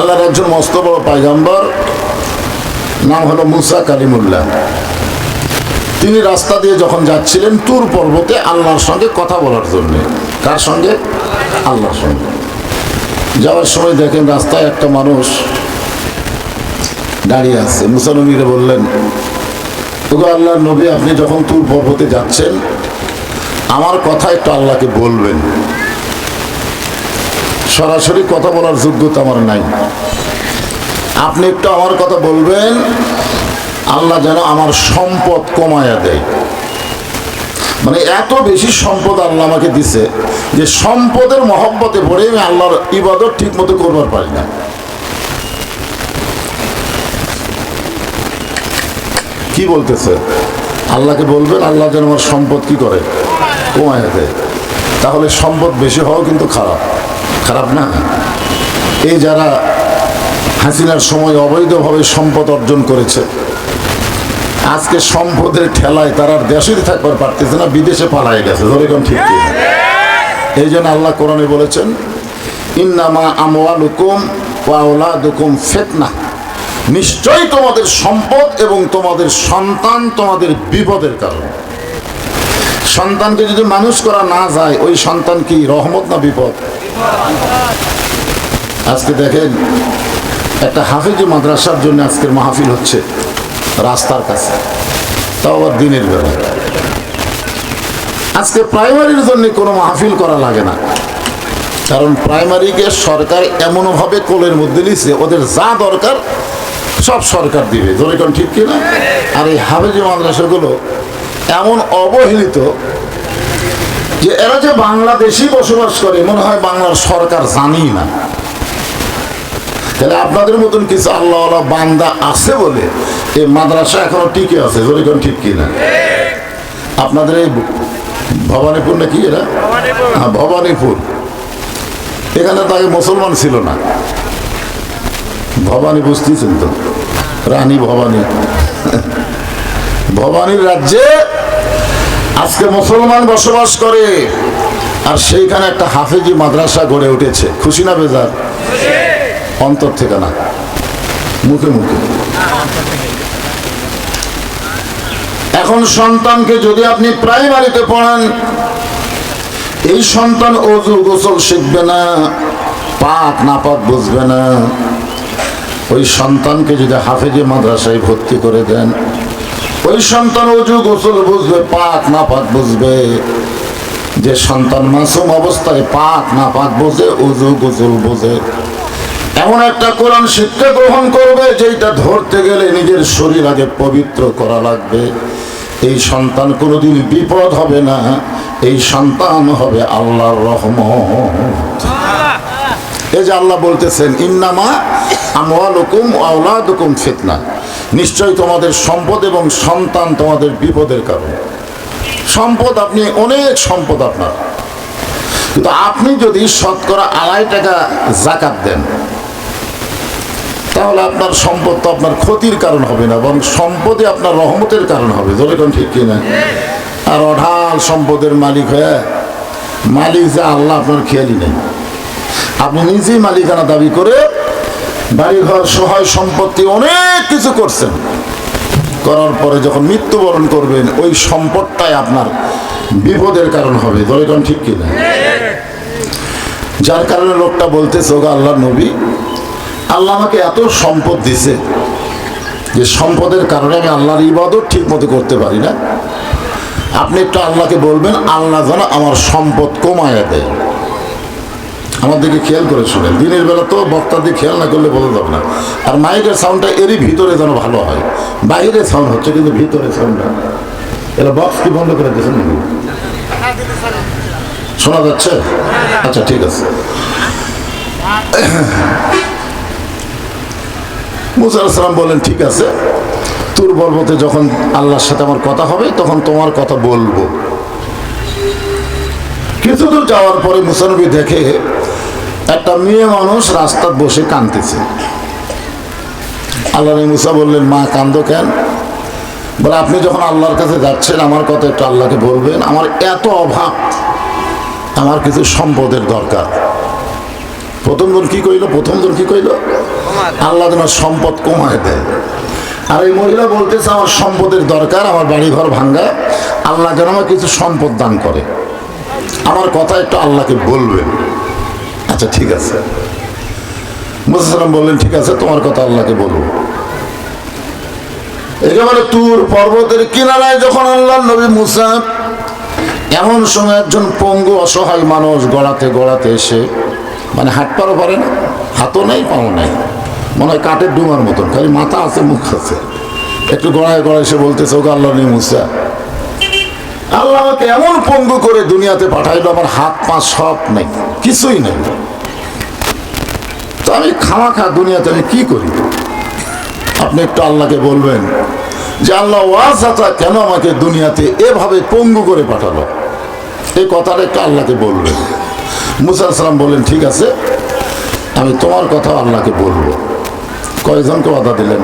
আল্লাহর একজন মস্ত বড় পয়গম্বর, নাম হলো মুসা কালিমুল্লাহ। তিনি রাস্তা দিয়ে যখন যাচ্ছিলেন তুর পর্বতে আল্লাহর সঙ্গে কথা বলার জন্য। কার সঙ্গে? আল্লাহর সঙ্গে। যাওয়ার সময় দেখেন রাস্তায় একটা মানুষ দাঁড়িয়ে আছে। মুসা নবীকে বললেন, ওগো আল্লাহর নবী, আপনি যখন তুর পর্বতে যাচ্ছেন আমার কথা একটু আল্লাহকে বলবেন। সরাসরি কথা বলার যোগ্যতা আমার নাই, আপনি একটু আমার কথা বলবেন, আল্লাহ যেন আমার সম্পদ কমায়া দেয়। মানে এত বেশি সম্পদ আল্লাহ আমাকে দিছে যে সম্পদের মহব্বতে পড়ে আমি আল্লাহর ইবাদত ঠিক মতো করবার পারি না। কি বলতেছে? আল্লাহকে বলবেন আল্লাহ যেন আমার সম্পদ কি করে? কমায়া দেয়। তাহলে সম্পদ বেশি হওয়া কিন্তু খারাপ, খারাপ না? এই যারা হাসিনার সময় অবৈধভাবে সম্পদ অর্জন করেছে, আজকে সম্পদের ঠেলায় তারা আর দেশেই থাকবার পারতেছে না, বিদেশে পালায় গেছে। ধরেন ঠিক কি? এই জন্য আল্লাহ কোরআনে বলেছেন, ইন্নামা আমওয়ালুকুম ওয়া আওলাদুকুম ফিতনা, নিশ্চয়ই তোমাদের সম্পদ এবং তোমাদের সন্তান তোমাদের বিপদের কারণ। সন্তানকে যদি মানুষ করা না যায়, ওই সন্তান কি রহমত না বিপদ? আজকে দেখেন একটা হাফেজি মাদ্রাসার জন্য আজকের মাহফিল হচ্ছে রাস্তার কাছে, তাও আবার দিনের বেলা। আজকে প্রাইমারির জন্য কোনো মাহফিল করা লাগে না, কারণ প্রাইমারিকে সরকার এমনভাবে কোলের মধ্যে নিচ্ছে, ওদের যা দরকার সব সরকার দিবে। যেরকম ঠিক কিনা? আর এই হাফেজি মাদ্রাসাগুলো এমন অবহেলিত যে এরা যে বাংলাদেশি বসবাস করে মনে হয় বাংলার সরকার জানি না। তাহলে আপনাদের মতন কিছু আল্লাহওয়ালা বান্দা আছে বলে এই মাদ্রাসা এখনো টিকে আছে। যেরকম ঠিক কিনা? আপনাদের এই ভবানীপুর নাকি এরা? হ্যাঁ, ভবানীপুর। এখানে তো আগে মুসলমান ছিল না। ভবানী বুঝতেছেন তো? রানী ভবানী। ভবানীর রাজ্যে আজকে মুসলমান বসবাস করে, আর সেইখানে একটা হাফেজি মাদ্রাসা গড়ে উঠেছে। খুশি না বেজার? অন্তর থেকে না, মুখে মুখে। এখন সন্তানকে যদি আপনি প্রাইমারিতে পড়ান, এই সন্তান ওযু গোসল শিখবে না, পাক নাপাক বুঝবে না। ওই সন্তানকে যদি হাফেজি মাদ্রাসায় ভর্তি করে দেন, ওই সন্তান ওযু গোসল বুঝবে, পাক নাপাক বুঝবে। যে সন্তান মাসুম অবস্থায় পাক নাপাক বোঝে, ওযু গোসল বোঝে, এমন একটা কোরআন শিক্ষা গ্রহণ করবে যেটা ধরতে গেলে নিজের শরীর আগে পবিত্র করা লাগবে। এই সন্তান কোনোদিন বিপদ হবে না, এই সন্তান হবে আল্লাহর রহমত। এই যে আল্লাহ বলতেছেন, ইন্নামা আমওয়ালুকুম ওয়া আওলাদুকুম ফিতনা, নিশ্চয়ই তোমাদের সম্পদ এবং সন্তান তোমাদের বিপদের কারণ। সম্পদ, আপনি অনেক সম্পদ আপনার, কিন্তু আপনি যদি শতকরা 2.5 টাকা যাকাত দেন, তাহলে আপনার সম্পদ তো আপনার ক্ষতির কারণ হবে না, বরং সম্পদে আপনার রহমতের কারণ হবে। যেরকম ঠিক কিনা? আর অঢাল সম্পদের মালিক হয়ে মালিক যে আল্লাহ আপনার খেয়ালই নেই। আপনি নিজেই মালিকানা দাবি করে বাড়িঘর সহায় সম্পত্তি অনেক কিছু করছেন, করার পরে যখন মৃত্যুবরণ করবেন ওই সম্পদটাই আপনার বিপদের কারণ হবে। যেরকম ঠিক কিনা? যার কারণে লোকটা বলতেছে, ওগো আল্লাহর নবী, আল্লাহ আমাকে এত সম্পদ দিছে যে সম্পদের কারণে আমি আল্লাহর ইবাদত ঠিক মতো করতে পারি না। আপনি একটু আল্লাহকে বলবেন আল্লাহ যেন আমার সম্পদ কমায়া দেয়। আমার দিকে খেয়াল করে শুনেন, দিনের বেলা তো বক্তার দিকে খেয়াল না করলে বোঝা যাবে না। আর মাইকের সাউন্ডটা এরই ভিতরে যেন ভালো হয়। বাইরে সাউন্ড হচ্ছে কিন্তু ভিতরে সাউন্ডটা, এরা বক্স কি বন্ধ করে দিয়েছেন নাকি? শোনা যাচ্ছে? আচ্ছা ঠিক আছে। মুসা আলাইহিস সালাম বলেন, ঠিক আছে, তুর পর্বতে যখন আল্লাহর সাথে আমার কথা হবে তখন তোমার কথা বলবো। কিছু দূর যাওয়ার পরে মুসা নবী দেখে একটা মেয়ে মানুষ রাস্তায় বসে কাঁদতেছে। আল্লাহ মুসা বললেন, মা কান্দো কেন? বলে, আপনি যখন আল্লাহর কাছে যাচ্ছেন আমার কথা একটু আল্লাহকে বলবেন, আমার এত অভাব, আমার কিছু সম্পদের দরকার। প্রথম জন কি কইল? আল্লাহ যেন সম্পদ কমায় দেয়। আর এই মহিলা বলতেছে আমার সম্পদের দরকার, আমার বাড়ি ঘর ভাঙ্গা, আল্লাহ যেন আমার কিছু সম্পদ দান করে। আমার কথা একটু আল্লাহকে বলবেন। আচ্ছা ঠিক আছে। মুসা সালাম বললেন ঠিক আছে, তোমার কথা আল্লাহকে বলবো। একেবারে তুর পর্বতের কিনারায় যখন আল্লাহ নবী মুসা, এমন সময় একজন পঙ্গু অসহায় মানুষ গড়াতে গড়াতে এসে, মানে হাঁটপারও পারে না, হাতও নাই পাও নাই, মনে হয় কাঠের ডুমার মতন, খালি মাথা আছে মুখ আছে, একটু গড়ায় গড়ায় সে বলতেছে ওকে আল্লাহ নবী মুসা, আল্লাহ আমাকে এমন পঙ্গু করে দুনিয়াতে পাঠাইলো, আমার হাত পা সব নাই, কিছুই নেই, তো আমি খামাখা দুনিয়াতে আমি কি করি? আপনি একটু আল্লাহকে বলবেন যে আল্লাহ ওয়াজাতা কেন আমাকে দুনিয়াতে এভাবে পঙ্গু করে পাঠালো, এই কথাটা একটু আল্লাহকে বলবেন। মুসা আলাইহিস সালাম বললেন ঠিক আছে, আমি তোমার কথা আল্লাহকে বলবো। কয়জনকে ওয়াদা দিলেন?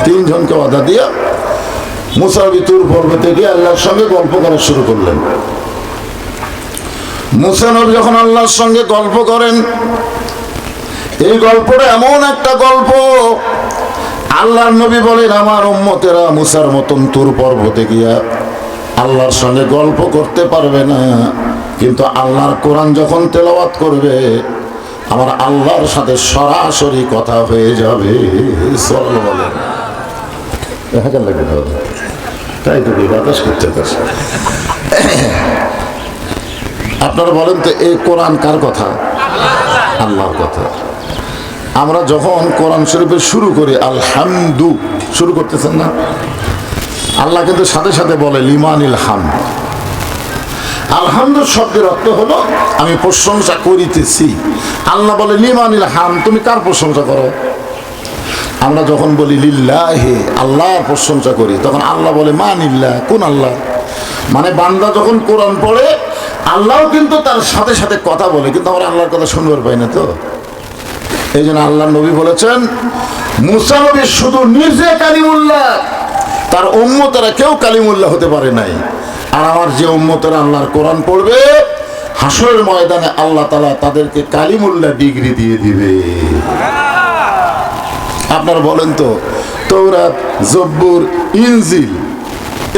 3 জনকে ওয়াদা দিয়া মুসা তুর পর্বতে গিয়ে আল্লাহর সঙ্গে গল্প করা শুরু করলেন। মুসা নবী যখন আল্লাহর সঙ্গে গল্প করেন, এই গল্পটা এমন একটা গল্প, আল্লাহর নবী বলেন আমার উম্মতেরা মুসার মতন তুর পর্বতে গিয়া আল্লাহর সঙ্গে গল্প করতে পারবে না, কিন্তু আল্লাহর কোরআন যখন তেলাওয়াত করবে আমার আল্লাহর সাথে সরাসরি কথা হয়ে যাবে। বলেন তাই তো বাতাস করতে পারছে। আপনারা বলেন তো এই কোরআন কার কথা? আল্লাহর কথা। আমরা যখন কোরআন শরীফে শুরু করি আলহামদু শুরু করতেছেন না, আল্লাহ কিন্তু সাথে সাথে বলে লিমানিল হামদ। আলহামদু শব্দের অর্থ হলো আমি প্রশংসা করিতেছি। আল্লাহ বলে লিমানিল হাম, তুমি কার প্রশংসা করো? আমরা যখন বলি লিল্লাহি, আল্লাহর প্রশংসা করি, তখন আল্লাহ বলে মানিল্লাহ, কোন আল্লাহ? মানে বান্দা যখন কোরআন পড়ে আল্লাহও কিন্তু তার সাথে সাথে কথা বলে, কিন্তু আমরা আল্লাহর কথা শুনবার পাই না। তো এই জন্য আল্লাহ নবী বলেছেন মুসা নবী শুধু নিজে কালিমুল্লাহ, তার উম্মতেরা কেউ কালিমুল্লাহ হতে পারে নাই। আর আমার যে উম্মতেরা আল্লাহর কোরআন পড়বে হাসরের ময়দানে আল্লাহ তাআলা তাদেরকে কালিমুল্লাহ ডিগ্রি দিয়ে দিবে। আপনারা বলেন তো তাওরাত, জব্বুর, ইনজিল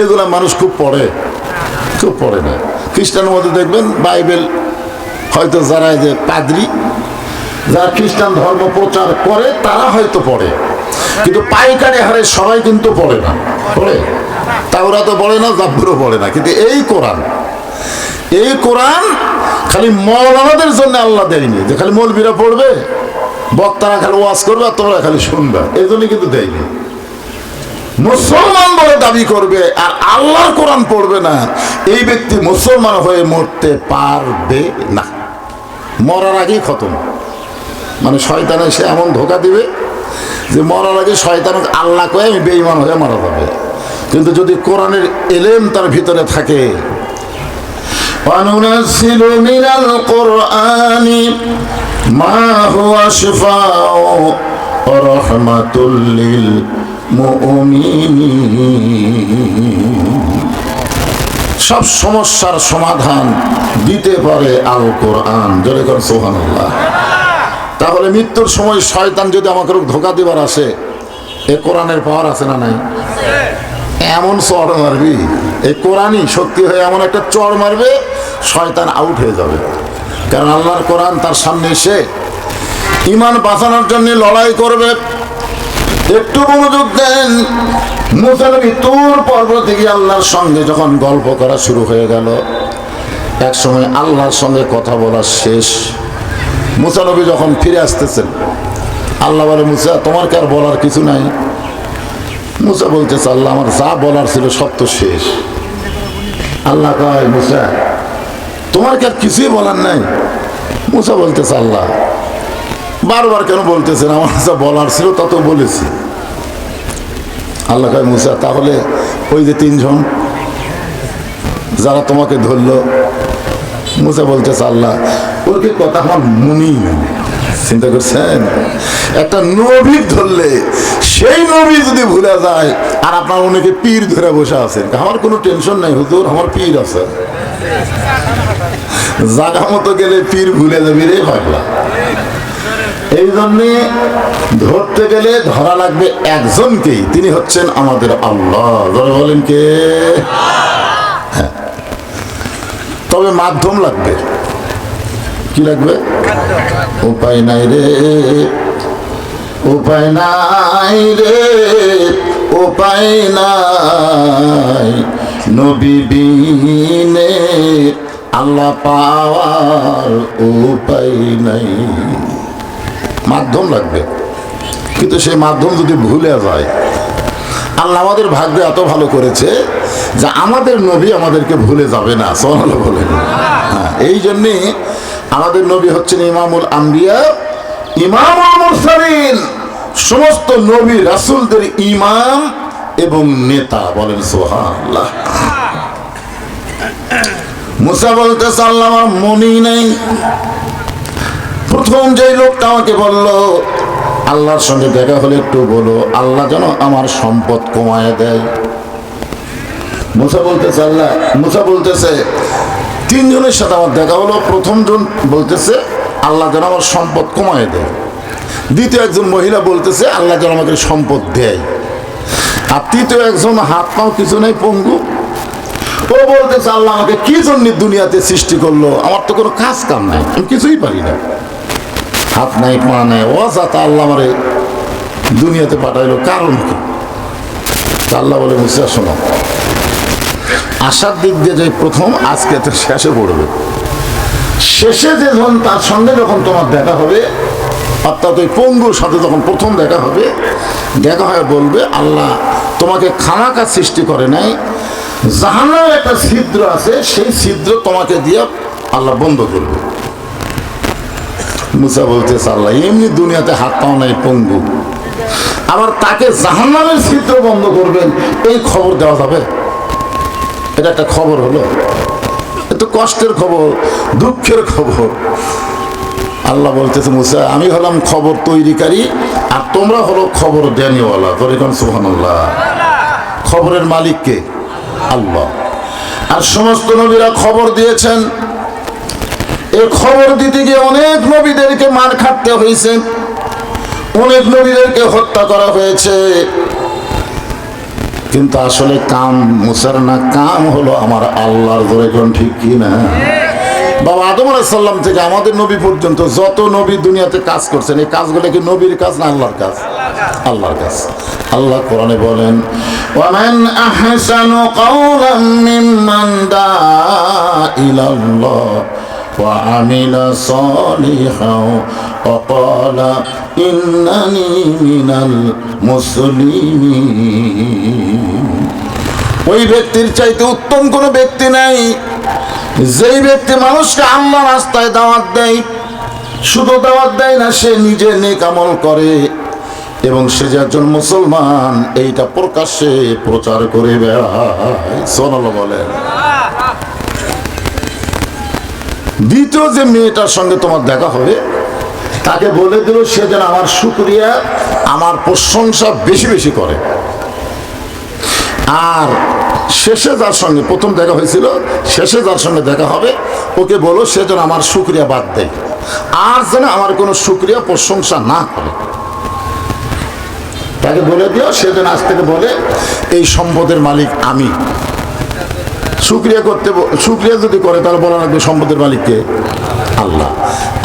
এগুলা মানুষ খুব পড়ে না। খ্রিস্টানের মধ্যে দেখবেন বাইবেল হয়তো যারা যে পাদ্রী, যারা খ্রিস্টান ধর্ম প্রচার করে তারা হয়তো পড়ে, কিন্তু পাইকারি হারে সবাই কিন্তু পড়ে না। পড়ে তাওরাত তো পড়ে না, জব্বুরও পড়ে না। কিন্তু এই কোরআন খালি মৌলানাদের জন্য আল্লাহ দেয়নি যে খালি মৌলবীরা পড়বে, বক্তারা খালি ওয়াজ করবে আর তোমরা খালি শুনবে, এই জন্য কিন্তু দেয়নি। মুসলমান বলে দাবি করবে আর আল্লাহর কোরআন পড়বে না, এই ব্যক্তি মুসলমান হয়ে মরতে পারবে না, মরার আগেই খতম। মানে শয়তান এসে এমন ধোকা দিবে যে মরার আগে শয়তান আল্লাহ কয়ে আমি বেঈমান হয়ে মারা যাবে। কিন্তু যদি কোরআনের এলেম তার ভিতরে থাকে, وَنُنَزِّلُ مِنَ الْقُرْآنِ مَا هُوَ شِفَاءٌ وَرَحْمَةٌ لِّلْمُؤْمِنِينَ। সব সমস্যার সমাধান দিতে পারে আল কোরআন। জোরে করে সুবহানাল্লাহ। তাহলে মৃত্যুর সময় শয়তান যদি আমাকে ধোকা দিবার আসে, এ কোরআনের পাওয়ার আছে না নাই? এমন চড় মারবি, এই কোরআনই শক্তি হয়ে এমন একটা চড় মারবে শয়তান আউট হয়ে যাবে। কারণ আল্লাহর কোরআন তার সামনে এসে ঈমান বাঁচানোর জন্য লড়াই করবে। একটু মনোযোগ দেন। মুসা নবী তুর পর্বতে গিয়ে আল্লাহর সঙ্গে যখন গল্প করা শুরু হয়ে গেল, এক সময় আল্লাহর সঙ্গে কথা বলা শেষ। মুসা নবী যখন ফিরে আসতেছেন, আল্লাহ বলে মুসা তোমার কি আর বলার কিছু নাই? মুসা বলতেছে আল্লাহ আমার যা বলার ছিল সব তো শেষ। আল্লাহ কয় মুসা তোমার কি আর কিছুই বলার নাই? মুসা বলতেছে আল্লাহ বারবার কেন বলতেছেন, আমার যা বলার ছিল তত বলেছি। আল্লাহ কয় মুসা তাহলে ওই যে 3 জন যারা তোমাকে ধরলো, মুসা বলতেছে আল্লাহ ওকে কথা আমার মনেই নেই। চিন্তা করছেন, একটা নবী ধরলে সেই নবী যদি ভুলে যায়, আর আপনার অনেকে পীর ধরে বসে আছেন, আমার কোনো টেনশন নাই হুজুর, আমার পীর আছে। জায়গা মতো গেলে পীর ভুলে যাবি রে পাগলা। জন্যে ধরতে গেলে ধরা লাগবে একজনকেই, তিনি হচ্ছেন আমাদের আল্লাহ। যারা বলেন কে? হ্যাঁ, তবে মাধ্যম লাগবে। কি লাগবে? উপায় নাই রে, উপায় নাই রে, উপায় নাই, নবী বিনে আল্লাহ পাওয়ার উপায় নাই। মাধ্যম লাগবে, কিন্তু সেই মাধ্যম যদি ভুলে যায়, আল্লাহ আমাদের ভাগ্য এত ভালো করেছে যে আমাদের নবী আমাদেরকে ভুলে যাবে না। সুবহানাল্লাহ বলেন। হ্যাঁ, এই জন্যে আমাদের নবী হচ্ছেন ইমামুল আম্বিয়া, ইমামুল মুরসালিন, সমস্ত নবী রাসূলদের ইমাম এবং নেতা। বলেন সুবহানাল্লাহ। মুসা বলতেছে আল্লাহ আমার মনেই নেই। প্রথম যে লোকটা আমাকে বলল আল্লাহর সঙ্গে দেখা হলে একটু বলো আল্লাহ যেন আমার সম্পদ কমায় দেয়। মুসা বলতেছে তিনজনের সাথে আমার দেখা হলো। প্রথম জন বলতেছে আল্লাহ যেন আমার সম্পদ কমায় দেয়। দ্বিতীয় একজন মহিলা বলতেছে আল্লাহ যেন আমাকে সম্পদ দেয়। আর তৃতীয় একজন হাত পাও কিছু নেই, পঙ্গু, ও বলতেছে আল্লাহ আমাকে কি জন্য দুনিয়াতে সৃষ্টি করলো, আমার তো কোনো কাজ কাম নাই, আমি কিছুই পারি না, হাত নাই পা নাই, অজাতা আল্লাহ আমারে দুনিয়াতে পাঠাইলো, কারণ কি? আল্লাহ বলে মুসা শোনো, আসার দিক দিয়ে যে প্রথম, আজকে তো শেষে পড়বে। শেষে যে যখন তার সঙ্গে যখন তোমার দেখা হবে, অর্থাৎ ওই পঙ্গুর সাথে যখন প্রথম দেখা হবে, দেখা হয়ে বলবে আল্লাহ তোমাকে খানাকা সৃষ্টি করে নাই, জাহান্নামের একটা ছিদ্র আছে, সেই ছিদ্র তোমাকে দিয়ে আল্লাহ বন্ধ করবে। মুসা বলতেছে আল্লাহ এমনি দুনিয়াতে হাত পাও নাই পঙ্গু, আবার তাকে জাহান্নামের ছিদ্র বন্ধ করবেন, এই খবর দেওয়া যাবে? এটা একটা খবর হলো? এত কষ্টের খবর, দুঃখের খবর। আল্লাহ বলতেছে মুসা আমি হলাম খবর তৈরিকারী, আর তোমরা হলো খবর দেনিওয়ালা। তোর এখন সুবহানাল্লাহ। খবরের মালিক কে? আল্লাহ। আর সমস্ত নবীরা খবর দিয়েছেন। এই খবর দিতে গিয়ে অনেক নবীদেরকে মার খাটতে হয়েছে, অনেক নবীদেরকে হত্যা করা হয়েছে, কিন্তু আসলে কাম মুসার না, কাম হলো আমার আল্লাহর। ধরে কোন ঠিক কি না? বাবা আদম আলাইহিস সালাম থেকে আমাদের নবী পর্যন্ত যত নবী দুনিয়াতে কাজ করছেন, এই কাজগুলো কি নবীর কাজ না আল্লাহর কাজ? আল্লাহর কাজ। আল্লাহ কোরআনে বলেন ওয়ামান আহসানু কাওলাম মিম্মান দাআ ইলাল্লাহ ওয়া আমিলা সালিহান ওয়া ক্বালা ইন্নানি মিনাল মুসলিমিন। ওই ব্যক্তির চাইতে উত্তম কোনো ব্যক্তি নাই যেই ব্যক্তি মানুষকে আল্লাহর রাস্তায় দাওয়াত দেয়, শুধু দাওয়াত দেয় না, সে নিজে নেক আমল করে এবং সে যে একজন মুসলমান এইটা প্রকাশ্যে প্রচার করে বেড়ায়। সুবহানাল্লাহ বলেন। দ্বিতীয় যে মেয়েটার সঙ্গে তোমার দেখা হবে, তাকে বলে দিল সে যেন আমার শুকরিয়া, আমার প্রশংসা বেশি বেশি করে। আর শেষে যার সঙ্গে প্রথম দেখা হয়েছিল, শেষে যার সঙ্গে দেখা হবে, ওকে বলো সে যেন আমার শুকরিয়া বাদ দেয়, আর যেন আমার কোনো শুকরিয়া প্রশংসা না করে। তাকে বলে দিও সে যেন আজ থেকে বলে এই সম্পদের মালিক আমি। শুকরিয়া করতে, শুকরিয়া যদি করে তাহলে বলা লাগবে সম্পদের মালিককে আল্লাহ।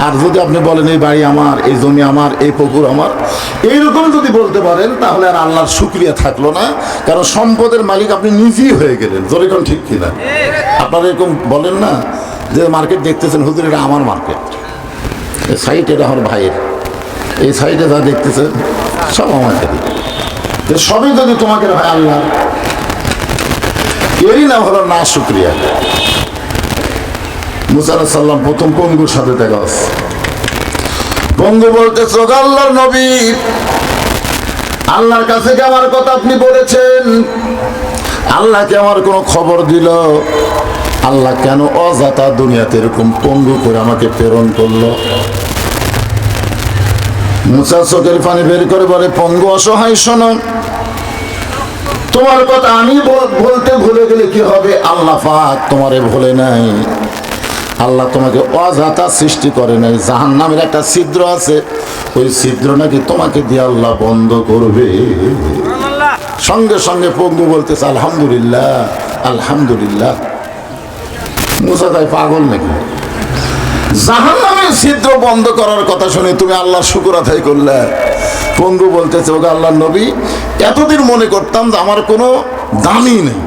আর যদি আপনি বলেন এই বাড়ি আমার, এই জমি আমার, এই পুকুর আমার, এইরকম যদি বলতে পারেন তাহলে আর আল্লাহর শুকরিয়া থাকলো না, কারণ সম্পদের মালিক আপনি নিজেই হয়ে গেলেন। জোরে কোন ঠিক কিনা? আপনারা এরকম বলেন না যে মার্কেট দেখতেছেন হুজুর এটা আমার মার্কেট, এই সাইড এটা আমার ভাইয়ের, এই সাইডে যা দেখতেছেন সব আমাকে, সবই যদি তোমাকে হয় আল্লাহ, এরই নাম হলো না শুকরিয়া। মুসা আলাইহিস সালাম প্রথম পঙ্গুর সাথে দেখা হচ্ছে। পঙ্গু বলতেছে আল্লাহর নবী, আল্লাহর কাছে কি আমার কথা আপনি বলেছেন? আল্লাহকে আমার কোনো খবর দিল? আল্লাহ কেন অজাতা দুনিয়াতে এরকম পঙ্গু করে আমাকে প্রেরণ করলো? মুসা চোখের পানি বের করে বলে পঙ্গু অসহায় শোনো, তোমার কথা আমি বলতে ভুলে গেলে কি হবে? আল্লাহ পাক তোমারে ভুলে নাই, আল্লাহ তোমাকে অযথা সৃষ্টি করে নাই। জাহান্নামের একটা ছিদ্র আছে, ওই ছিদ্র নাকি তোমাকে দিয়ে আল্লাহ বন্ধ করবে। সঙ্গে সঙ্গে পঙ্গু বলতেছে আলহামদুলিল্লাহ আলহামদুলিল্লাহ। মুসা তাই পাগল নাকি? জাহান্নামের ছিদ্র বন্ধ করার কথা শুনে তুমি আল্লাহর শুকর আদায় করলে। পঙ্গু বলতেছে ওগো আল্লাহর নবী, এতদিন মনে করতাম যে আমার কোনো দামই নেই,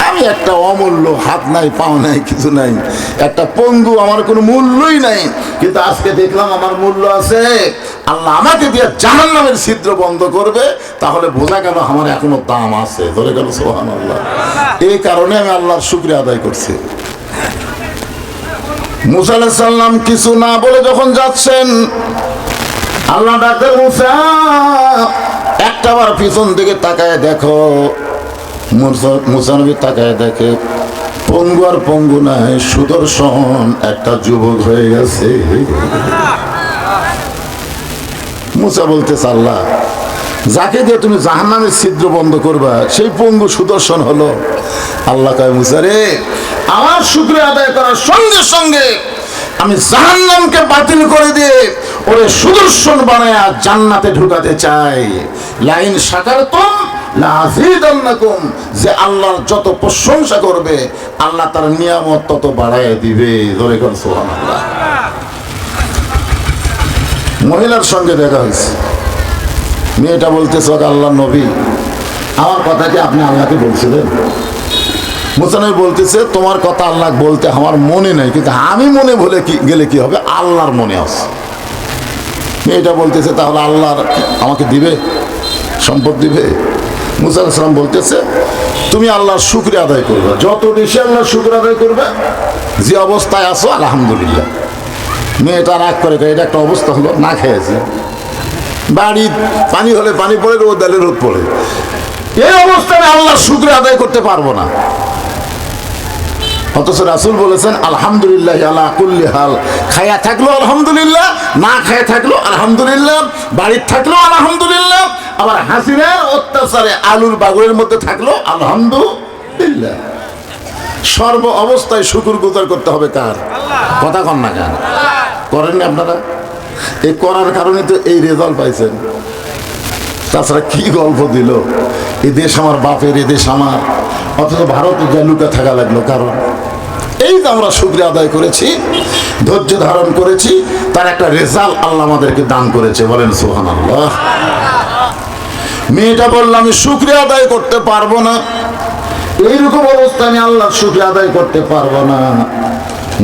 আমি একটা অমূল্য, হাত নাই পাও নাই কিছু নাই, একটা পঙ্গু, আমার কোনো মূল্যই নাই। কিন্তু আজকে দেখলাম আমার মূল্য আছে। আল্লাহ আমাকে দিয়ে জাহান্নামের ছিদ্র বন্ধ করবে, তাহলে বোঝা গেল আমার এখনো দাম আছে। ধরে গেল সুবহানাল্লাহ। এই কারণে আমি আল্লাহর শুকরিয়া আদায় করছি। মুসা আলাইহিস সালাম কিছু না বলে যখন যাচ্ছেন, আল্লাহ ডাকতেন মুসা একটাবার পিছন দিকে তাকায় দেখো। মুসা নবী তাকায় দেখে পঙ্গু আর পঙ্গু নাই, সুদর্শন একটা যুবক হয়ে গেছে। মুসা বলতেছে আল্লাহ, যাকে দিয়ে তুমি জাহান্নামের ছিদ্র বন্ধ করবা সেই পঙ্গু সুদর্শন হলো। আল্লাহ কয় মুসা রে, আমার শুকরিয়া আদায় করার সঙ্গে সঙ্গে আমি জাহান্নামকে বাতিল করে দিয়ে ওরে সুদর্শন বানায়া জান্নাতে ঢুকাতে চাই। লাইন শাকারতুম লাযীদান্নাকুম, যে আল্লাহর যত প্রশংসা করবে আল্লাহ তার নিয়ামত তত বাড়ায় দিবে। ধরে কর সুবহানাল্লাহ। মহিলার সঙ্গে দেখা হয়েছে, মেয়েটা বলতেছে আল্লাহর নবী, আমার কথা কি আপনি আল্লাহকে বলছিলেন? মুসা নবী বলতেছে তোমার কথা আল্লাহ বলতে আমার মনে নেই, কিন্তু আমি মনে বলে গেলে কি হবে, আল্লাহর মনে আছে। মেয়েটা বলতেছে তাহলে আল্লাহর আমাকে দিবে, সম্পদ দিবে? মুসা আলাইহিস সালাম বলতেছে তুমি আল্লাহর শুকরিয়া আদায় করবে, যত বেশি আল্লাহর শুকরিয়া আদায় করবে, যে অবস্থায় আছো আলহামদুলিল্লাহ। মেয়েটা রাগ করে, এটা একটা অবস্থা হলো, না খেয়েছে, বাড়ি পানি হলে পানি পড়ে, রোদ আলে রোদ পড়ে, এই অবস্থায় আল্লাহর শুকরিয়া আদায় করতে পারবো না। অথচ রাসূল বলেছেন আলহামদুলিল্লাহ আলা কুল্লি হাল, খায়া থাকলো আলহামদুলিল্লাহ, না খায়া থাকলো আলহামদুলিল্লাহ, বাড়ির থাকলো আলহামদুলিল্লাহ, আবার হাসিনের অত্যাচারে আলুর বাগড়ের মধ্যে থাকলো আলহামদুলিল্লাহ। সর্ব অবস্থায় শুকর গুজার করতে হবে কার? কথা কন না কেন? করেননি আপনারা? এই করার কারণে তো এই রেজাল্ট পাইছেন। তাছাড়া কি গল্প দিল, এই দেশ আমার বাপের, এ দেশ আমার, অথচ ভারতে যা লুকা থাকা লাগলো। কারণ এই যে আমরা শুকরিয়া আদায় করেছি, ধৈর্য ধারণ করেছি, তার একটা রেজাল্ট আল্লাহ আমাদেরকে দান করেছে। বলেন সুবহানাল্লাহ। মেয়েটা বলল আমি শুকরিয়া আদায় করতে পারবো না, এইরকম অবস্থা আমি আল্লাহর শুকরিয়া আদায় করতে পারবো না।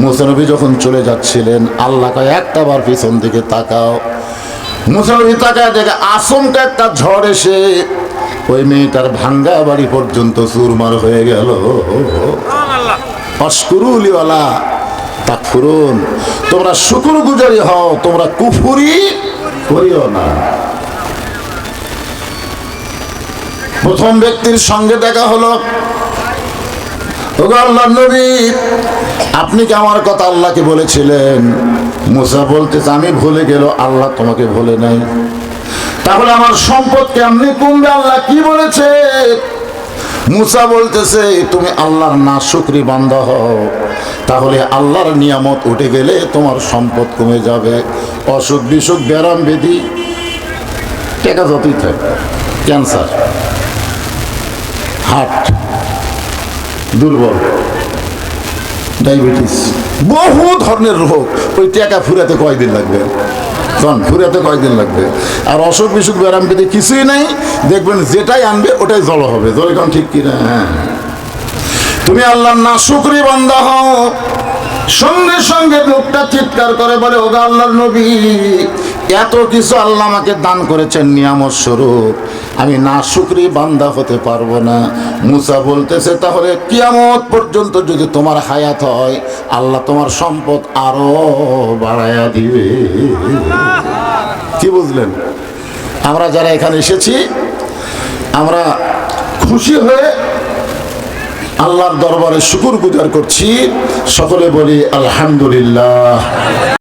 মুসা নবী যখন চলে যাচ্ছিলেন, আল্লাহ কয় একটা বার পিছন দিকে তাকাও। মুসা নবী তাকায় দেখে আচমকা একটা ঝড় এসে ওই মেয়েটার ভাঙ্গা বাড়ি পর্যন্ত চুরমার হয়ে গেল। আশকুরুলি ওয়ালা তাকফুরুন, তোমরা শুকর গুজারি হও, তোমরা কুফরি করিও না। প্রথম ব্যক্তির সঙ্গে দেখা হলো, ওগো আল্লাহর নবী, আপনি কি আমার কথা আল্লাহকে বলেছিলেন? মুসা বলতেছে আমি ভুলে গেল, আল্লাহ তোমাকে ভুলে নাই। তাহলে আমার সম্পদ কেমনি কমবে? আল্লাহ কি বলেছে? মুসা বলতেছে তুমি আল্লাহর নাশুকরি বান্দা হও, তাহলে আল্লাহর নিয়ামত উঠে গেলে তোমার সম্পদ কমে যাবে। অসুখ বিসুখ, ব্যারাম ব্যাধি, টাকা যতই থাকে, ক্যান্সার, হার্ট দুর্বল, ডায়াবেটিস, বহু ধরনের রোগ, ওই টাকা ফুরাতে কয়দিন লাগবে? ফুরাতে কয়দিন লাগবে? আর অসুখ বিসুখ ব্যারাম পেতে কিছুই নাই, দেখবেন যেটাই আনবে ওটাই জড়ো হবে। ধরেন ঠিক কিনা? হ্যাঁ, তুমি আল্লাহর নাশুকরি বান্দা হও। সঙ্গে সঙ্গে লোকটা চিৎকার করে বলে ওগো আল্লাহর নবী, এত কিছু আল্লাহ আমাকে দান করেছেন নিয়ামত স্বরূপ, আমি নাশুকরি বান্দা হতে পারবো না। মুসা বলতেছে তাহলে কিয়ামত পর্যন্ত যদি তোমার হায়াত হয়, আল্লাহ তোমার সম্পদ আরো বাড়ায়া দিবে। কি বুঝলেন? আমরা যারা এখানে এসেছি, আমরা খুশি হয়ে আল্লাহর দরবারে শুকর গুজার করছি। সকলে বলি আলহামদুলিল্লাহ।